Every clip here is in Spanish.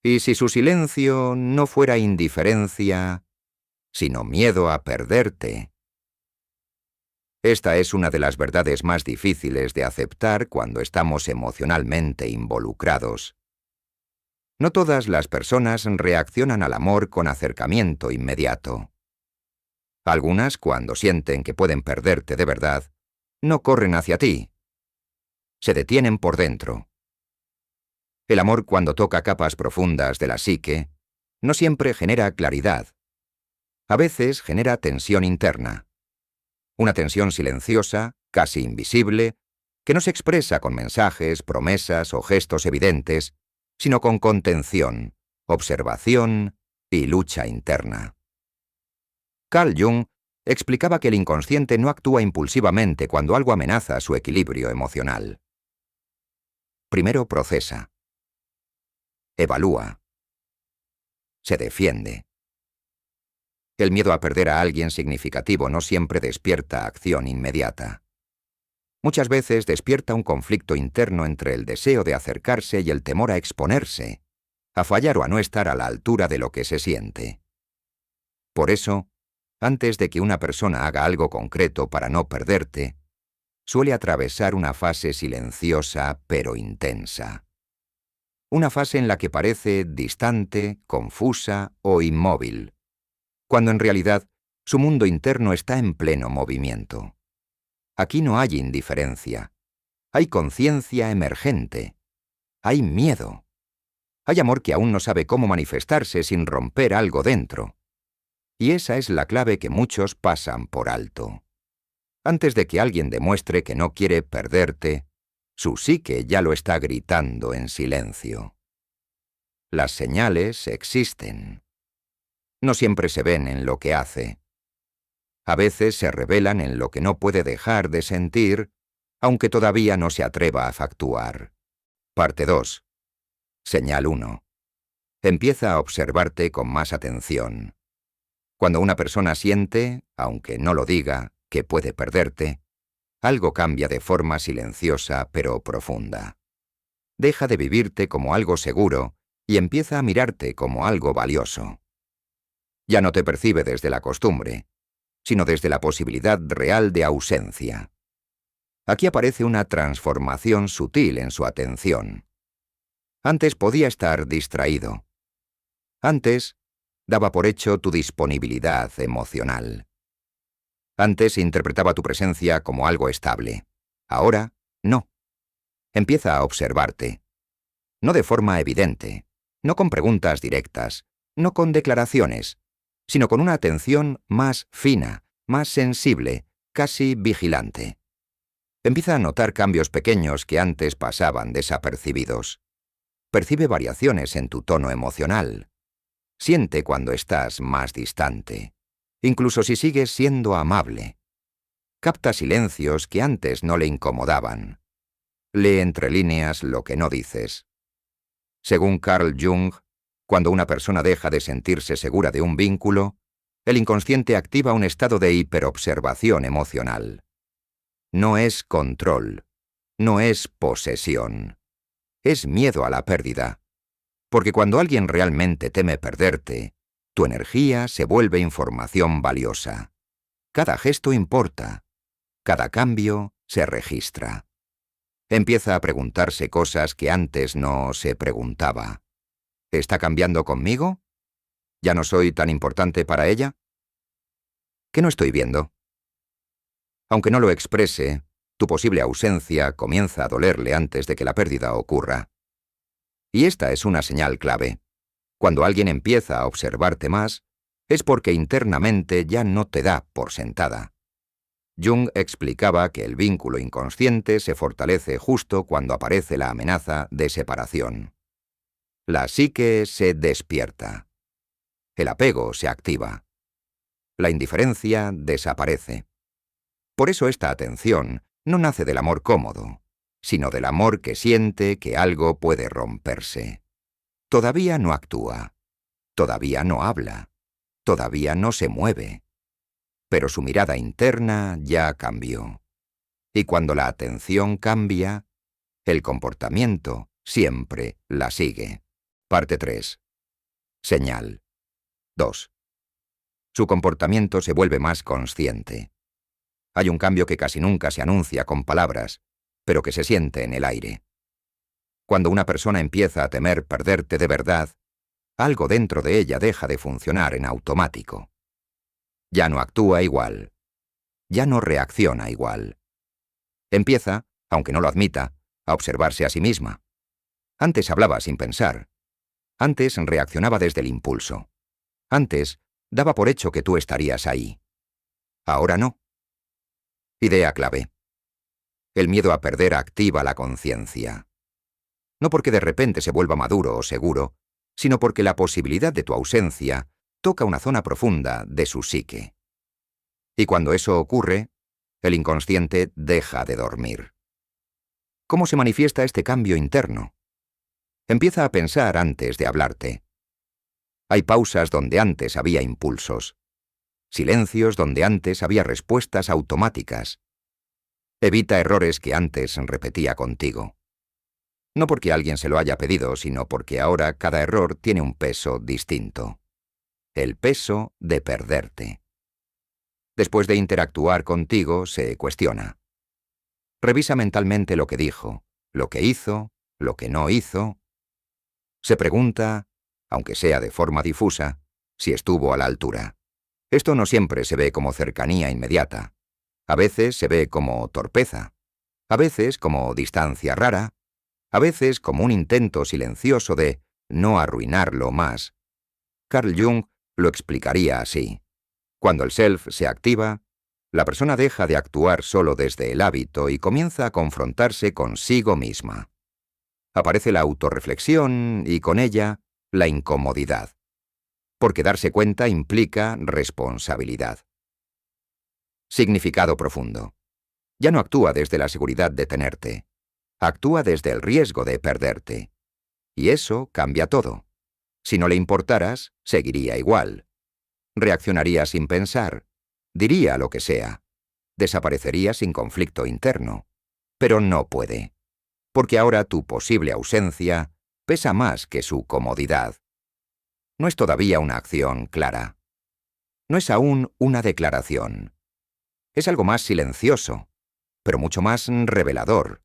Y si su silencio no fuera indiferencia, sino miedo a perderte. Esta es una de las verdades más difíciles de aceptar cuando estamos emocionalmente involucrados. No todas las personas reaccionan al amor con acercamiento inmediato. Algunas, cuando sienten que pueden perderte de verdad, no corren hacia ti. Se detienen por dentro. El amor, cuando toca capas profundas de la psique, no siempre genera claridad. A veces genera tensión interna. Una tensión silenciosa, casi invisible, que no se expresa con mensajes, promesas o gestos evidentes, sino con contención, observación y lucha interna. Carl Jung explicaba que el inconsciente no actúa impulsivamente cuando algo amenaza su equilibrio emocional. Primero procesa. Evalúa. Se defiende. El miedo a perder a alguien significativo no siempre despierta acción inmediata. Muchas veces despierta un conflicto interno entre el deseo de acercarse y el temor a exponerse, a fallar o a no estar a la altura de lo que se siente. Por eso, antes de que una persona haga algo concreto para no perderte, suele atravesar una fase silenciosa pero intensa. Una fase en la que parece distante, confusa o inmóvil, cuando en realidad su mundo interno está en pleno movimiento. Aquí no hay indiferencia, hay conciencia emergente, hay miedo, hay amor que aún no sabe cómo manifestarse sin romper algo dentro. Y esa es la clave que muchos pasan por alto. Antes de que alguien demuestre que no quiere perderte, su psique ya lo está gritando en silencio. Las señales existen. No siempre se ven en lo que hace. A veces se revelan en lo que no puede dejar de sentir, aunque todavía no se atreva a factuar. Parte 2. Señal 1. Empieza a observarte con más atención. Cuando una persona siente, aunque no lo diga, que puede perderte, algo cambia de forma silenciosa pero profunda. Deja de vivirte como algo seguro y empieza a mirarte como algo valioso. Ya no te percibe desde la costumbre, sino desde la posibilidad real de ausencia. Aquí aparece una transformación sutil en su atención. Antes podía estar distraído. Antes daba por hecho tu disponibilidad emocional. Antes interpretaba tu presencia como algo estable. Ahora, no. Empieza a observarte. No de forma evidente, no con preguntas directas, no con declaraciones, sino con una atención más fina, más sensible, casi vigilante. Empieza a notar cambios pequeños que antes pasaban desapercibidos. Percibe variaciones en tu tono emocional. Siente cuando estás más distante, incluso si sigues siendo amable. Capta silencios que antes no le incomodaban. Lee entre líneas lo que no dices. Según Carl Jung, cuando una persona deja de sentirse segura de un vínculo, el inconsciente activa un estado de hiperobservación emocional. No es control, no es posesión, es miedo a la pérdida. Porque cuando alguien realmente teme perderte, tu energía se vuelve información valiosa. Cada gesto importa, cada cambio se registra. Empieza a preguntarse cosas que antes no se preguntaba. ¿Está cambiando conmigo? ¿Ya no soy tan importante para ella? ¿Qué no estoy viendo? Aunque no lo exprese, tu posible ausencia comienza a dolerle antes de que la pérdida ocurra. Y esta es una señal clave. Cuando alguien empieza a observarte más, es porque internamente ya no te da por sentada. Jung explicaba que el vínculo inconsciente se fortalece justo cuando aparece la amenaza de separación. La psique se despierta. El apego se activa. La indiferencia desaparece. Por eso esta atención no nace del amor cómodo, sino del amor que siente que algo puede romperse. Todavía no actúa, todavía no habla, todavía no se mueve, pero su mirada interna ya cambió. Y cuando la atención cambia, el comportamiento siempre la sigue. Parte 3. Señal. 2. Su comportamiento se vuelve más consciente. Hay un cambio que casi nunca se anuncia con palabras, pero que se siente en el aire. Cuando una persona empieza a temer perderte de verdad, algo dentro de ella deja de funcionar en automático. Ya no actúa igual. Ya no reacciona igual. Empieza, aunque no lo admita, a observarse a sí misma. Antes hablaba sin pensar. Antes reaccionaba desde el impulso. Antes daba por hecho que tú estarías ahí. Ahora no. Idea clave. El miedo a perder activa la conciencia. No porque de repente se vuelva maduro o seguro, sino porque la posibilidad de tu ausencia toca una zona profunda de su psique. Y cuando eso ocurre, el inconsciente deja de dormir. ¿Cómo se manifiesta este cambio interno? Empieza a pensar antes de hablarte. Hay pausas donde antes había impulsos. Silencios donde antes había respuestas automáticas. Evita errores que antes repetía contigo. No porque alguien se lo haya pedido, sino porque ahora cada error tiene un peso distinto. El peso de perderte. Después de interactuar contigo, se cuestiona. Revisa mentalmente lo que dijo, lo que hizo, lo que no hizo. Se pregunta, aunque sea de forma difusa, si estuvo a la altura. Esto no siempre se ve como cercanía inmediata. A veces se ve como torpeza. A veces como distancia rara. A veces como un intento silencioso de no arruinarlo más. Carl Jung lo explicaría así. Cuando el self se activa, la persona deja de actuar solo desde el hábito y comienza a confrontarse consigo misma. Aparece la autorreflexión y con ella la incomodidad. Porque darse cuenta implica responsabilidad. Significado profundo. Ya no actúa desde la seguridad de tenerte. Actúa desde el riesgo de perderte. Y eso cambia todo. Si no le importaras, seguiría igual. Reaccionaría sin pensar. Diría lo que sea. Desaparecería sin conflicto interno. Pero no puede. Porque ahora tu posible ausencia pesa más que su comodidad. No es todavía una acción clara. No es aún una declaración. Es algo más silencioso, pero mucho más revelador.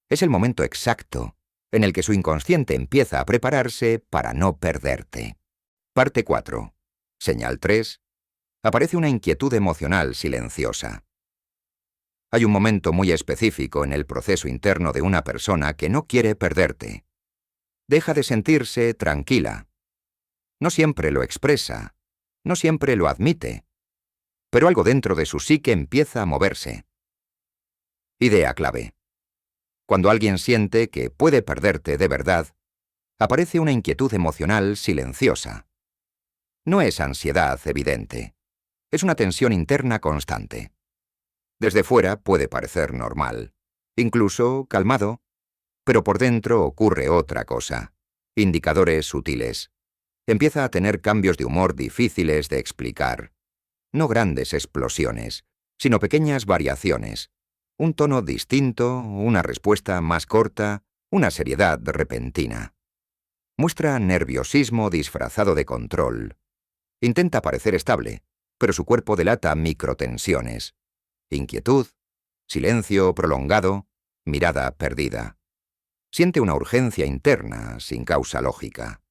Es el momento exacto en el que su inconsciente empieza a prepararse para no perderte. Parte 4. Señal 3. Aparece una inquietud emocional silenciosa. Hay un momento muy específico en el proceso interno de una persona que no quiere perderte. Deja de sentirse tranquila. No siempre lo expresa, no siempre lo admite, pero algo dentro de su psique empieza a moverse. Idea clave. Cuando alguien siente que puede perderte de verdad, aparece una inquietud emocional silenciosa. No es ansiedad evidente, es una tensión interna constante. Desde fuera puede parecer normal, incluso calmado, pero por dentro ocurre otra cosa. Indicadores sutiles. Empieza a tener cambios de humor difíciles de explicar. No grandes explosiones, sino pequeñas variaciones. Un tono distinto, una respuesta más corta, una seriedad repentina. Muestra nerviosismo disfrazado de control. Intenta parecer estable, pero su cuerpo delata microtensiones. Inquietud, silencio prolongado, mirada perdida. Siente una urgencia interna, sin causa lógica.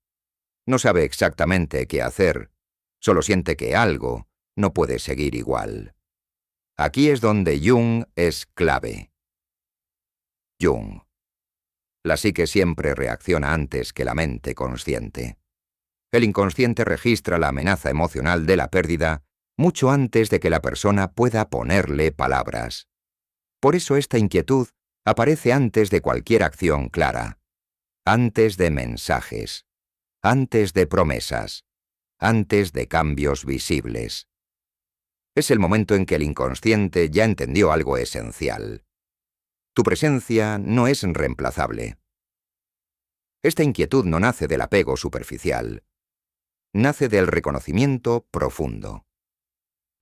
No sabe exactamente qué hacer, solo siente que algo no puede seguir igual. Aquí es donde Jung es clave. Jung. La psique siempre reacciona antes que la mente consciente. El inconsciente registra la amenaza emocional de la pérdida mucho antes de que la persona pueda ponerle palabras. Por eso esta inquietud aparece antes de cualquier acción clara, antes de mensajes, antes de promesas, antes de cambios visibles. Es el momento en que el inconsciente ya entendió algo esencial. Tu presencia no es reemplazable. Esta inquietud no nace del apego superficial. Nace del reconocimiento profundo.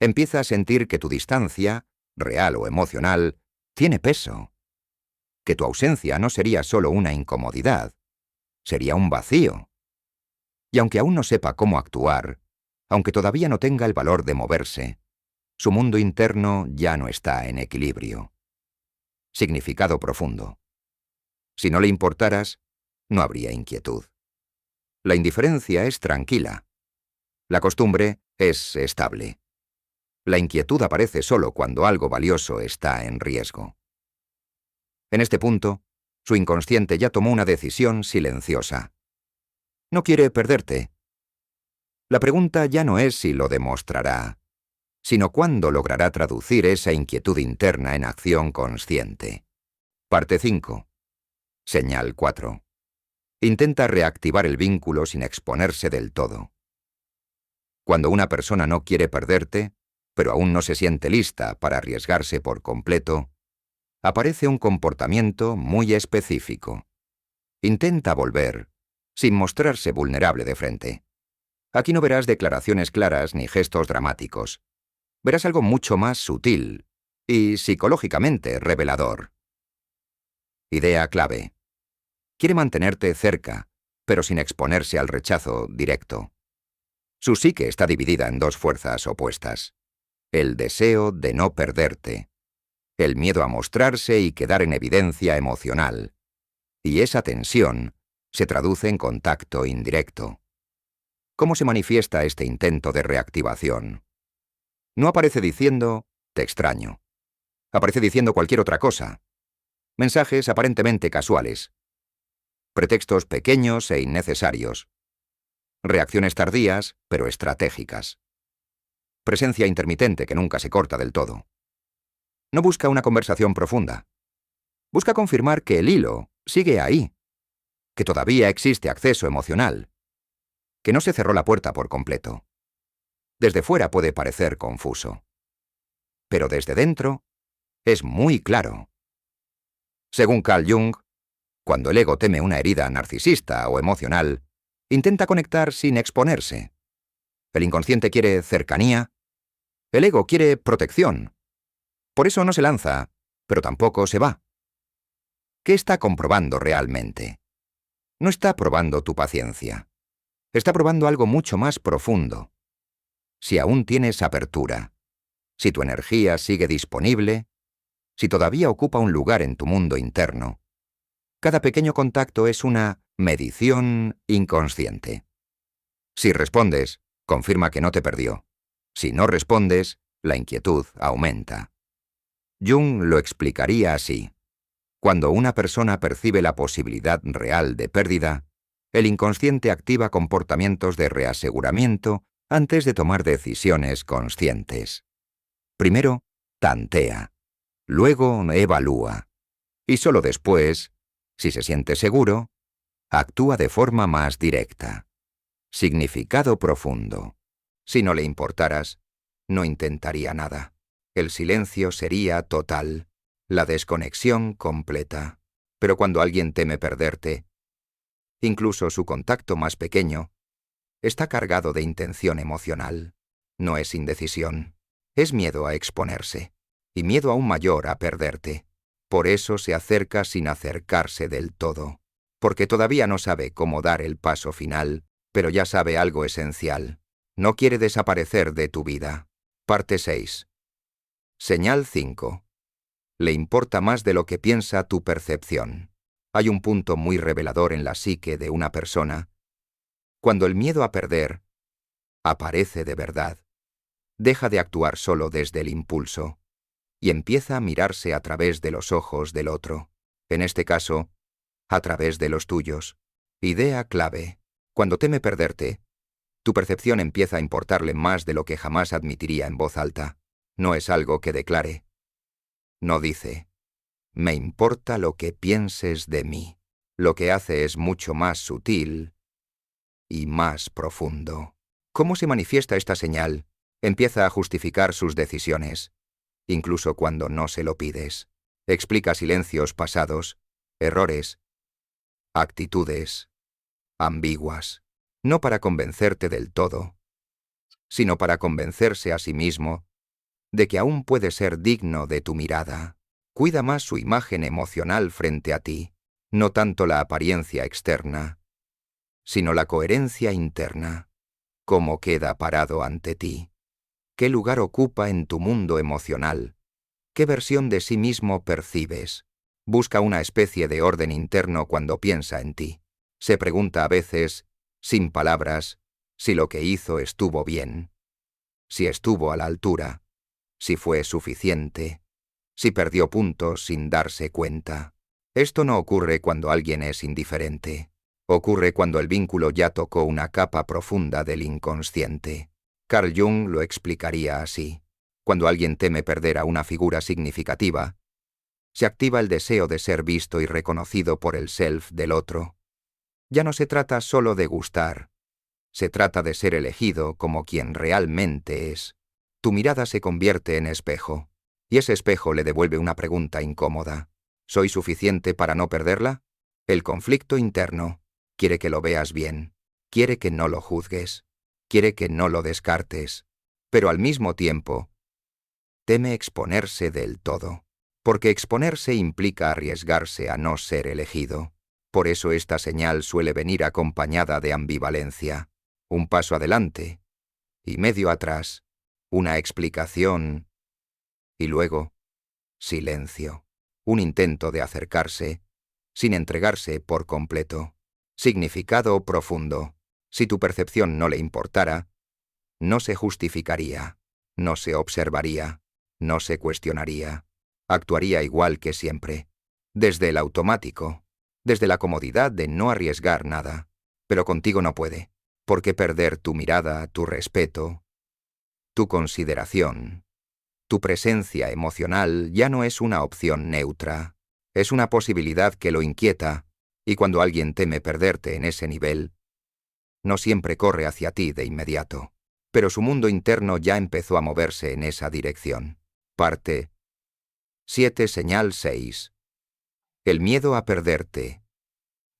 Empieza a sentir que tu distancia, real o emocional, tiene peso. Que tu ausencia no sería solo una incomodidad, sería un vacío. Y aunque aún no sepa cómo actuar, aunque todavía no tenga el valor de moverse, su mundo interno ya no está en equilibrio. Significado profundo. Si no le importaras, no habría inquietud. La indiferencia es tranquila. La costumbre es estable. La inquietud aparece solo cuando algo valioso está en riesgo. En este punto, su inconsciente ya tomó una decisión silenciosa. No quiere perderte. La pregunta ya no es si lo demostrará, sino cuándo logrará traducir esa inquietud interna en acción consciente. Parte 5. Señal 4. Intenta reactivar el vínculo sin exponerse del todo. Cuando una persona no quiere perderte, pero aún no se siente lista para arriesgarse por completo, aparece un comportamiento muy específico. Intenta volver, sin mostrarse vulnerable de frente. Aquí no verás declaraciones claras ni gestos dramáticos. Verás algo mucho más sutil y psicológicamente revelador. Idea clave. Quiere mantenerte cerca, pero sin exponerse al rechazo directo. Su psique está dividida en dos fuerzas opuestas. El deseo de no perderte. El miedo a mostrarse y quedar en evidencia emocional. Y esa tensión se traduce en contacto indirecto. ¿Cómo se manifiesta este intento de reactivación? No aparece diciendo, te extraño. Aparece diciendo cualquier otra cosa. Mensajes aparentemente casuales. Pretextos pequeños e innecesarios. Reacciones tardías, pero estratégicas. Presencia intermitente que nunca se corta del todo. No busca una conversación profunda. Busca confirmar que el hilo sigue ahí, que todavía existe acceso emocional, que no se cerró la puerta por completo. Desde fuera puede parecer confuso, pero desde dentro es muy claro. Según Carl Jung, cuando el ego teme una herida narcisista o emocional, intenta conectar sin exponerse. El inconsciente quiere cercanía, el ego quiere protección. Por eso no se lanza, pero tampoco se va. ¿Qué está comprobando realmente? No está probando tu paciencia. Está probando algo mucho más profundo. Si aún tienes apertura, si tu energía sigue disponible, si todavía ocupa un lugar en tu mundo interno, cada pequeño contacto es una medición inconsciente. Si respondes, confirma que no te perdió. Si no respondes, la inquietud aumenta. Jung lo explicaría así. Cuando una persona percibe la posibilidad real de pérdida, el inconsciente activa comportamientos de reaseguramiento antes de tomar decisiones conscientes. Primero, tantea. Luego, evalúa. Y solo después, si se siente seguro, actúa de forma más directa. Significado profundo. Si no le importaras, no intentaría nada. El silencio sería total, la desconexión completa. Pero cuando alguien teme perderte, incluso su contacto más pequeño, está cargado de intención emocional. No es indecisión, es miedo a exponerse, y miedo aún mayor a perderte. Por eso se acerca sin acercarse del todo, porque todavía no sabe cómo dar el paso final, pero ya sabe algo esencial. No quiere desaparecer de tu vida. Parte 6. Señal 5. Le importa más de lo que piensa tu percepción. Hay un punto muy revelador en la psique de una persona. Cuando el miedo a perder aparece de verdad, deja de actuar solo desde el impulso y empieza a mirarse a través de los ojos del otro, en este caso, a través de los tuyos. Idea clave. Cuando teme perderte, tu percepción empieza a importarle más de lo que jamás admitiría en voz alta. No es algo que declare. No dice, me importa lo que pienses de mí. Lo que hace es mucho más sutil y más profundo. ¿Cómo se manifiesta esta señal? Empieza a justificar sus decisiones, incluso cuando no se lo pides. Explica silencios pasados, errores, actitudes ambiguas, no para convencerte del todo, sino para convencerse a sí mismo de que aún puede ser digno de tu mirada. Cuida más su imagen emocional frente a ti, no tanto la apariencia externa. sino la coherencia interna. ¿Cómo queda parado ante ti? ¿Qué lugar ocupa en tu mundo emocional? ¿Qué versión de sí mismo percibes? Busca una especie de orden interno cuando piensa en ti. Se pregunta a veces, sin palabras, si lo que hizo estuvo bien, si estuvo a la altura, si fue suficiente, si perdió puntos sin darse cuenta. Esto no ocurre cuando alguien es indiferente. Ocurre cuando el vínculo ya tocó una capa profunda del inconsciente. Carl Jung lo explicaría así. Cuando alguien teme perder a una figura significativa, se activa el deseo de ser visto y reconocido por el self del otro. Ya no se trata solo de gustar, se trata de ser elegido como quien realmente es. Tu mirada se convierte en espejo, y ese espejo le devuelve una pregunta incómoda. ¿Soy suficiente para no perderla? El conflicto interno quiere que lo veas bien, quiere que no lo juzgues, quiere que no lo descartes, pero al mismo tiempo teme exponerse del todo, porque exponerse implica arriesgarse a no ser elegido. Por eso esta señal suele venir acompañada de ambivalencia. Un paso adelante y medio atrás, una explicación y luego silencio. Un intento de acercarse, sin entregarse por completo. Significado profundo. Si tu percepción no le importara, no se justificaría, no se observaría, no se cuestionaría. Actuaría igual que siempre, desde el automático, desde la comodidad de no arriesgar nada. Pero contigo no puede, porque perder tu mirada, tu respeto, tu consideración, tu presencia emocional ya no es una opción neutra, es una posibilidad que lo inquieta, y cuando alguien teme perderte en ese nivel, no siempre corre hacia ti de inmediato, pero su mundo interno ya empezó a moverse en esa dirección. Parte 7, señal 6. El miedo a perderte.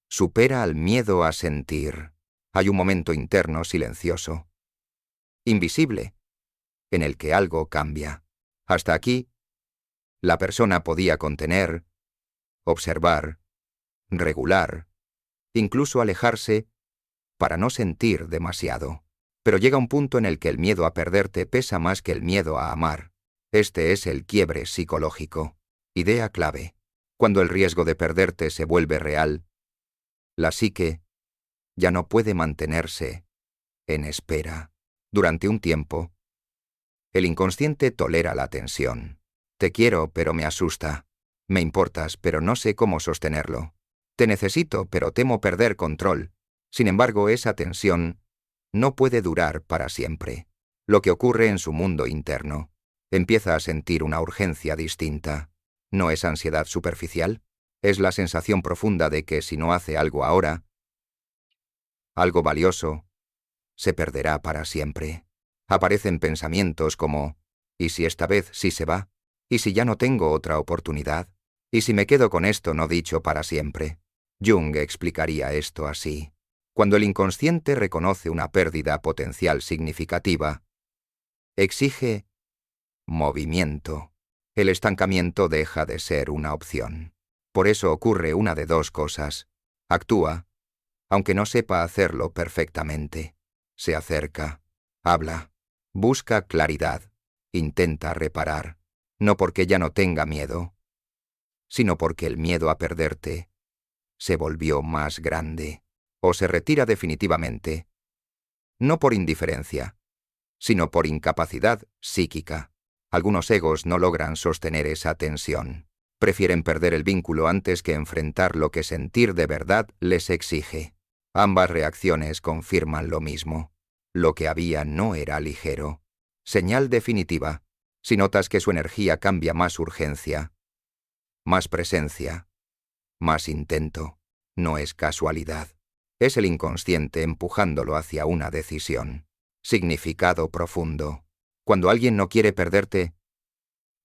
Supera al miedo a sentir. Hay un momento interno silencioso, invisible, en el que algo cambia. Hasta aquí, la persona podía contener, observar, regular, incluso alejarse para no sentir demasiado. Pero llega un punto en el que el miedo a perderte pesa más que el miedo a amar. Este es el quiebre psicológico. Idea clave. Cuando el riesgo de perderte se vuelve real, la psique ya no puede mantenerse en espera. Durante un tiempo, el inconsciente tolera la tensión. Te quiero, pero me asusta. Me importas, pero no sé cómo sostenerlo. Te necesito, pero temo perder control. Sin embargo, esa tensión no puede durar para siempre. Lo que ocurre en su mundo interno. Empieza a sentir una urgencia distinta. ¿No es ansiedad superficial? Es la sensación profunda de que si no hace algo ahora, algo valioso, se perderá para siempre. Aparecen pensamientos como, ¿y si esta vez sí se va? ¿Y si ya no tengo otra oportunidad? ¿Y si me quedo con esto no dicho para siempre? Jung explicaría esto así. Cuando el inconsciente reconoce una pérdida potencial significativa, exige movimiento. El estancamiento deja de ser una opción. Por eso ocurre una de dos cosas. Actúa, aunque no sepa hacerlo perfectamente. Se acerca, habla, busca claridad, intenta reparar, no porque ya no tenga miedo, sino porque el miedo a perderte se volvió más grande, o se retira definitivamente, no por indiferencia, sino por incapacidad psíquica. Algunos egos no logran sostener esa tensión. Prefieren perder el vínculo antes que enfrentar lo que sentir de verdad les exige. Ambas reacciones confirman lo mismo. Lo que había no era ligero. Señal definitiva. Si notas que su energía cambia más urgencia, más presencia, más intento, no es casualidad. Es el inconsciente empujándolo hacia una decisión. Significado profundo. Cuando alguien no quiere perderte,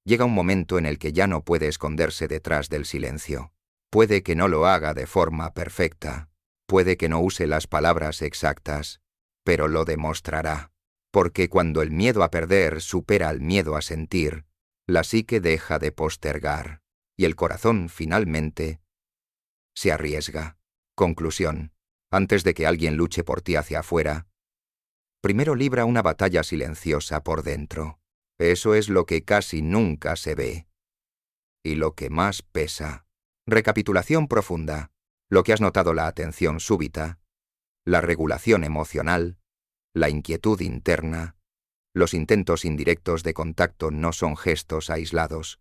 llega un momento en el que ya no puede esconderse detrás del silencio. Puede que no lo haga de forma perfecta, puede que no use las palabras exactas, pero lo demostrará. Porque cuando el miedo a perder supera al miedo a sentir, la psique deja de postergar, y el corazón finalmente se arriesga. Conclusión. Antes de que alguien luche por ti hacia afuera, primero libra una batalla silenciosa por dentro. Eso es lo que casi nunca se ve. Y lo que más pesa. Recapitulación profunda. Lo que has notado: la atención súbita, la regulación emocional, la inquietud interna. Los intentos indirectos de contacto no son gestos aislados.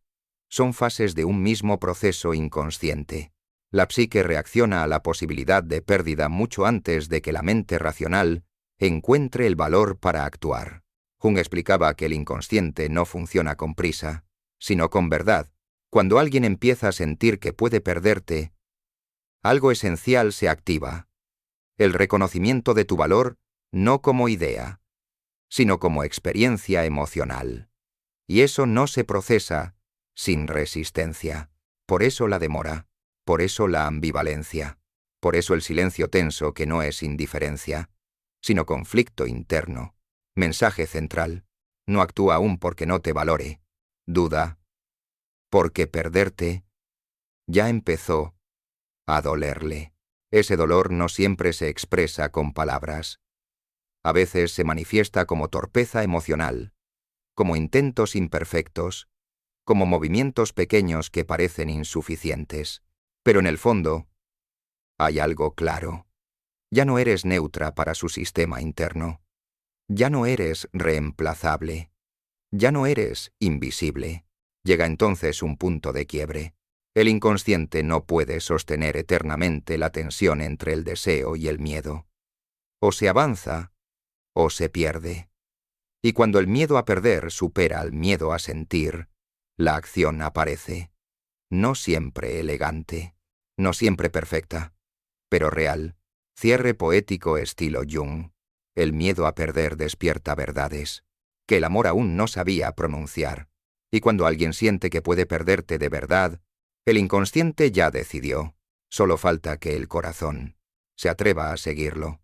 Son fases de un mismo proceso inconsciente. La psique reacciona a la posibilidad de pérdida mucho antes de que la mente racional encuentre el valor para actuar. Jung explicaba que el inconsciente no funciona con prisa, sino con verdad. Cuando alguien empieza a sentir que puede perderte, algo esencial se activa: el reconocimiento de tu valor, no como idea, sino como experiencia emocional. Y eso no se procesa sin resistencia. Por eso la demora, por eso la ambivalencia, por eso el silencio tenso, que no es indiferencia, sino conflicto interno. Mensaje central: no actúa aún porque no te valore. Duda, porque perderte ya empezó a dolerle. Ese dolor no siempre se expresa con palabras. A veces se manifiesta como torpeza emocional, como intentos imperfectos, como movimientos pequeños que parecen insuficientes. Pero en el fondo, hay algo claro. Ya no eres neutra para su sistema interno. Ya no eres reemplazable. Ya no eres invisible. Llega entonces un punto de quiebre. El inconsciente no puede sostener eternamente la tensión entre el deseo y el miedo. O se avanza, o se pierde. Y cuando el miedo a perder supera al miedo a sentir, la acción aparece. No siempre elegante, no siempre perfecta, pero real. Cierre poético estilo Jung. El miedo a perder despierta verdades que el amor aún no sabía pronunciar. Y cuando alguien siente que puede perderte de verdad, el inconsciente ya decidió. Solo falta que el corazón se atreva a seguirlo.